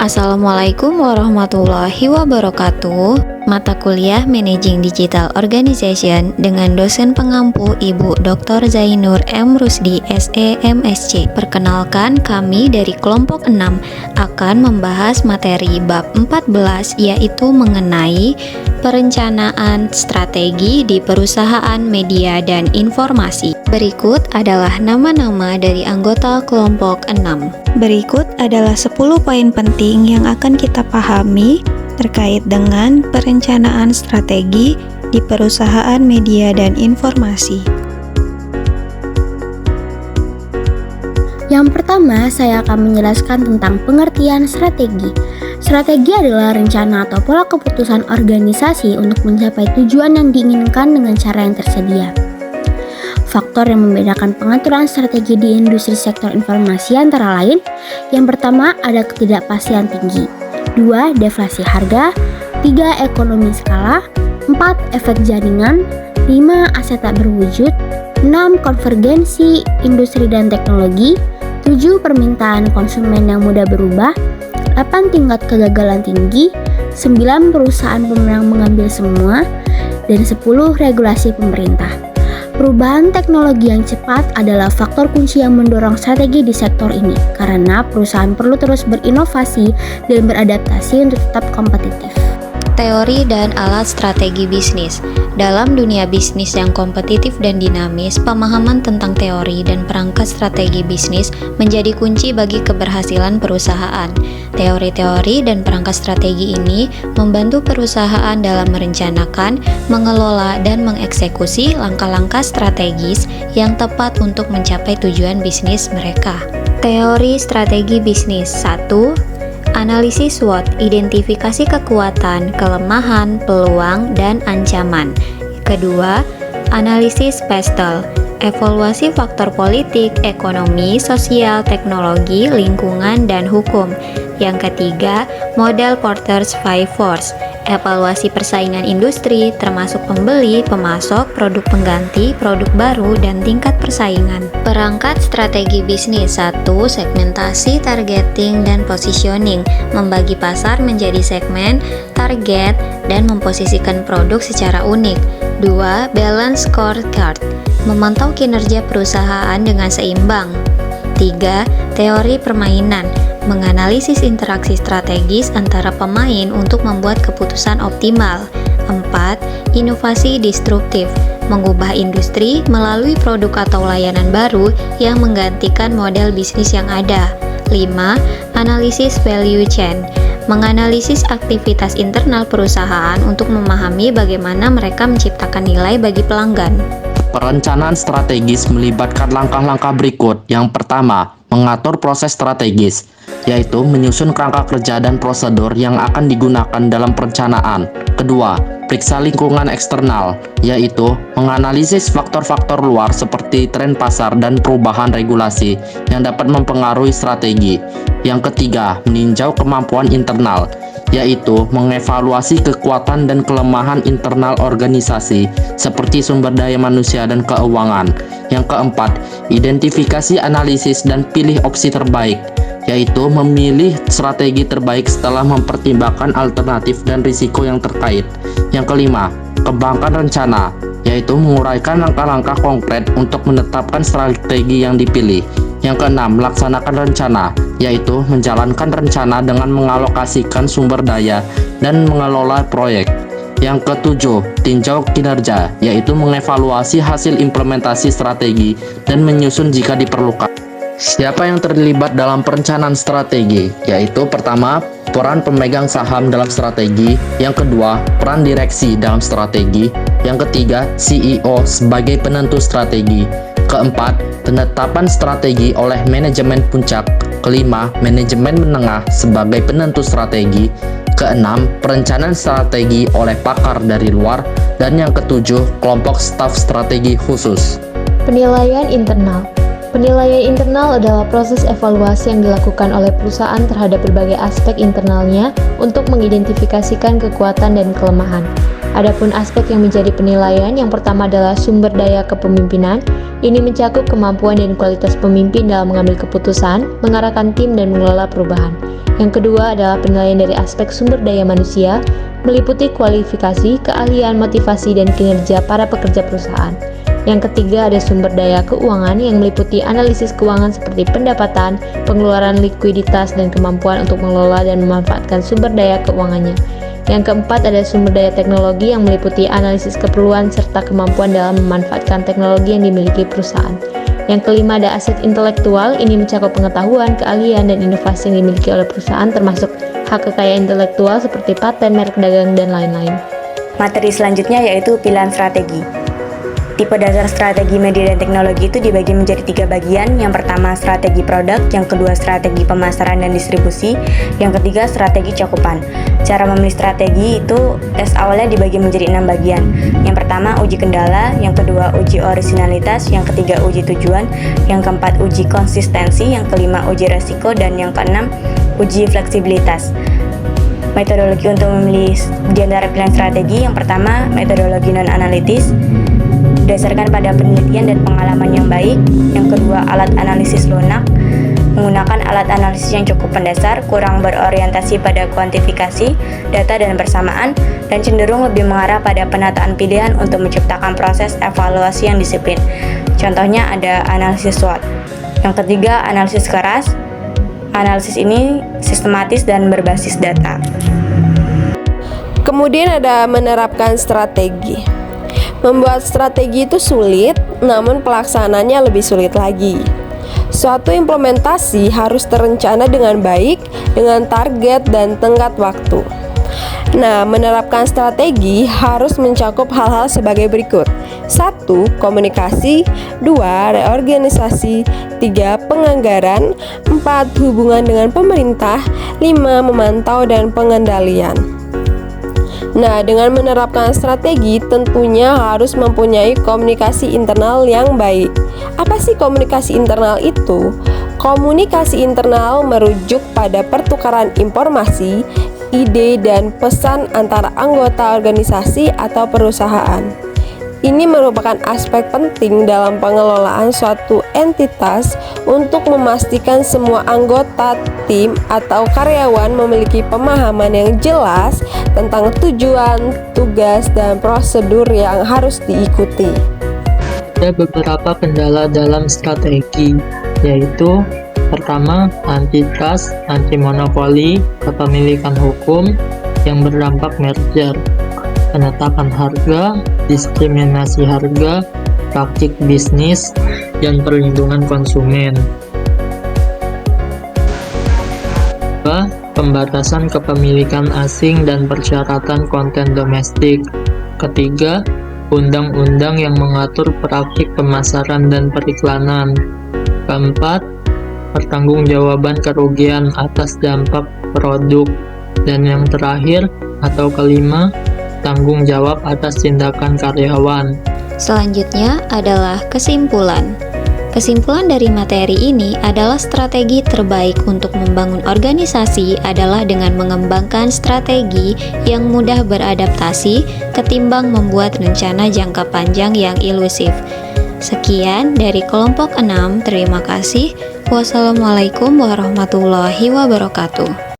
Assalamualaikum warahmatullahi wabarakatuh. Mata kuliah Managing Digital Organization dengan dosen pengampu Ibu Dr. Zainur M. Rusdi, SE, MSc. Perkenalkan, kami dari kelompok 6 akan membahas materi bab 14, yaitu mengenai perencanaan strategi di perusahaan media dan informasi. Berikut adalah nama-nama dari anggota kelompok 6. Berikut adalah 10 poin penting yang akan kita pahami terkait dengan perencanaan strategi di perusahaan media dan informasi. Yang pertama, saya akan menjelaskan tentang pengertian strategi. Strategi adalah rencana atau pola keputusan organisasi untuk mencapai tujuan yang diinginkan dengan cara yang tersedia. Faktor yang membedakan pengaturan strategi di industri sektor informasi antara lain, yang pertama ada ketidakpastian tinggi, 2. Deflasi harga, 3. Ekonomi skala, 4. Efek jaringan, 5. Aset tak berwujud, 6. Konvergensi industri dan teknologi, 7. Permintaan konsumen yang mudah berubah, 8. Tingkat kegagalan tinggi, 9. Perusahaan pemenang mengambil semua, dan 10. Regulasi pemerintah. Perubahan teknologi yang cepat adalah faktor kunci yang mendorong strategi di sektor ini, karena perusahaan perlu terus berinovasi dan beradaptasi untuk tetap kompetitif. Teori dan alat strategi bisnis. Dalam dunia bisnis yang kompetitif dan dinamis, pemahaman tentang teori dan perangkat strategi bisnis menjadi kunci bagi keberhasilan perusahaan. Teori-teori dan perangkat strategi ini membantu perusahaan dalam merencanakan, mengelola, dan mengeksekusi langkah-langkah strategis yang tepat untuk mencapai tujuan bisnis mereka. Teori strategi bisnis 1. Analisis SWOT, identifikasi kekuatan, kelemahan, peluang, dan ancaman. Kedua, analisis PESTEL, evaluasi faktor politik, ekonomi, sosial, teknologi, lingkungan, dan hukum. Yang ketiga, model Porter's Five Forces, evaluasi persaingan industri, termasuk pembeli, pemasok, produk pengganti, produk baru, dan tingkat persaingan. Perangkat strategi bisnis 1. Segmentasi, targeting, dan positioning, membagi pasar menjadi segmen, target, dan memposisikan produk secara unik. 2. Balance scorecard, memantau kinerja perusahaan dengan seimbang. 3. Teori permainan, menganalisis interaksi strategis antara pemain untuk membuat keputusan optimal. 4. Inovasi disruptif, mengubah industri melalui produk atau layanan baru yang menggantikan model bisnis yang ada. 5. Analisis value chain, menganalisis aktivitas internal perusahaan untuk memahami bagaimana mereka menciptakan nilai bagi pelanggan. Perencanaan strategis melibatkan langkah-langkah berikut. Yang pertama, mengatur proses strategis, yaitu menyusun kerangka kerja dan prosedur yang akan digunakan dalam perencanaan. Kedua, periksa lingkungan eksternal, yaitu menganalisis faktor-faktor luar seperti tren pasar dan perubahan regulasi yang dapat mempengaruhi strategi. Yang ketiga, meninjau kemampuan internal, yaitu mengevaluasi kekuatan dan kelemahan internal organisasi seperti sumber daya manusia dan keuangan. Yang keempat, identifikasi, analisis, dan pilih opsi terbaik, yaitu memilih strategi terbaik setelah mempertimbangkan alternatif dan risiko yang terkait. Yang kelima, kembangkan rencana, yaitu menguraikan langkah-langkah konkret untuk menetapkan strategi yang dipilih. Yang keenam, melaksanakan rencana, yaitu menjalankan rencana dengan mengalokasikan sumber daya dan mengelola proyek. Yang ketujuh, tinjau kinerja, yaitu mengevaluasi hasil implementasi strategi dan menyusun jika diperlukan. Siapa yang terlibat dalam perencanaan strategi? Yaitu pertama, peran pemegang saham dalam strategi. Yang kedua, peran direksi dalam strategi. Yang ketiga, CEO sebagai penentu strategi. Keempat, penetapan strategi oleh manajemen puncak. Kelima, manajemen menengah sebagai penentu strategi. Keenam, perencanaan strategi oleh pakar dari luar. Dan yang ketujuh, kelompok staf strategi khusus. Penilaian internal. Penilaian internal adalah proses evaluasi yang dilakukan oleh perusahaan terhadap berbagai aspek internalnya untuk mengidentifikasikan kekuatan dan kelemahan. Adapun aspek yang menjadi penilaian, yang pertama adalah sumber daya kepemimpinan, Ini mencakup kemampuan dan kualitas pemimpin dalam mengambil keputusan, mengarahkan tim, dan mengelola perubahan. Yang kedua adalah penilaian dari aspek sumber daya manusia, meliputi kualifikasi, keahlian, motivasi, dan kinerja para pekerja perusahaan. Yang ketiga ada sumber daya keuangan yang meliputi analisis keuangan seperti pendapatan, pengeluaran likuiditas, dan kemampuan untuk mengelola dan memanfaatkan sumber daya keuangannya. Yang keempat ada sumber daya teknologi yang meliputi analisis keperluan serta kemampuan dalam memanfaatkan teknologi yang dimiliki perusahaan. Yang kelima ada aset intelektual, ini mencakup pengetahuan, keahlian, dan inovasi yang dimiliki oleh perusahaan termasuk hak kekayaan intelektual seperti paten, merek dagang, dan lain-lain. Materi selanjutnya yaitu pilihan strategi. Tipe dasar strategi media dan teknologi itu dibagi menjadi 3 bagian. Yang pertama strategi produk, yang kedua strategi pemasaran dan distribusi, yang ketiga strategi cakupan. Cara memilih strategi itu tes awalnya dibagi menjadi 6 bagian. Yang pertama uji kendala, yang kedua uji orisinalitas, yang ketiga uji tujuan, yang keempat uji konsistensi, yang kelima uji resiko, dan yang keenam uji fleksibilitas. Metodologi untuk memilih di antara pilihan strategi, yang pertama metodologi non-analitis, berdasarkan pada penelitian dan pengalaman yang baik. Yang kedua, alat analisis lunak, menggunakan alat analisis yang cukup mendasar, kurang berorientasi pada kuantifikasi, data dan persamaan, dan cenderung lebih mengarah pada penataan pilihan untuk menciptakan proses evaluasi yang disiplin. Contohnya ada analisis SWOT. Yang ketiga, analisis keras. Analisis ini sistematis dan berbasis data. Kemudian ada menerapkan strategi. Membuat strategi itu sulit, namun pelaksanaannya lebih sulit lagi. Suatu implementasi harus terencana dengan baik, dengan target dan tenggat waktu. Nah, menerapkan strategi harus mencakup hal-hal sebagai berikut. 1. Komunikasi. 2. Reorganisasi. 3. Penganggaran. 4. Hubungan dengan pemerintah. 5. Memantau dan pengendalian. Nah, dengan menerapkan strategi tentunya harus mempunyai komunikasi internal yang baik. Apa sih komunikasi internal itu? Komunikasi internal merujuk pada pertukaran informasi, ide, dan pesan antara anggota organisasi atau perusahaan. Ini merupakan aspek penting dalam pengelolaan suatu entitas untuk memastikan semua anggota tim atau karyawan memiliki pemahaman yang jelas tentang tujuan, tugas, dan prosedur yang harus diikuti. Ada beberapa kendala dalam strategi, yaitu pertama, antitrust, anti-monopoli, kepemilikan hukum yang berdampak merger, penetapan harga, diskriminasi harga, praktik bisnis, dan perlindungan konsumen. Kedua, pembatasan kepemilikan asing dan persyaratan konten domestik. Ketiga, undang-undang yang mengatur praktik pemasaran dan periklanan. Keempat, pertanggungjawaban kerugian atas dampak produk. Dan yang terakhir atau kelima, tanggung jawab atas tindakan karyawan. Selanjutnya adalah kesimpulan. Kesimpulan dari materi ini adalah strategi terbaik untuk membangun organisasi adalah dengan mengembangkan strategi yang mudah beradaptasi ketimbang membuat rencana jangka panjang yang ilusif. Sekian dari kelompok 6, terima kasih. Wassalamualaikum warahmatullahi wabarakatuh.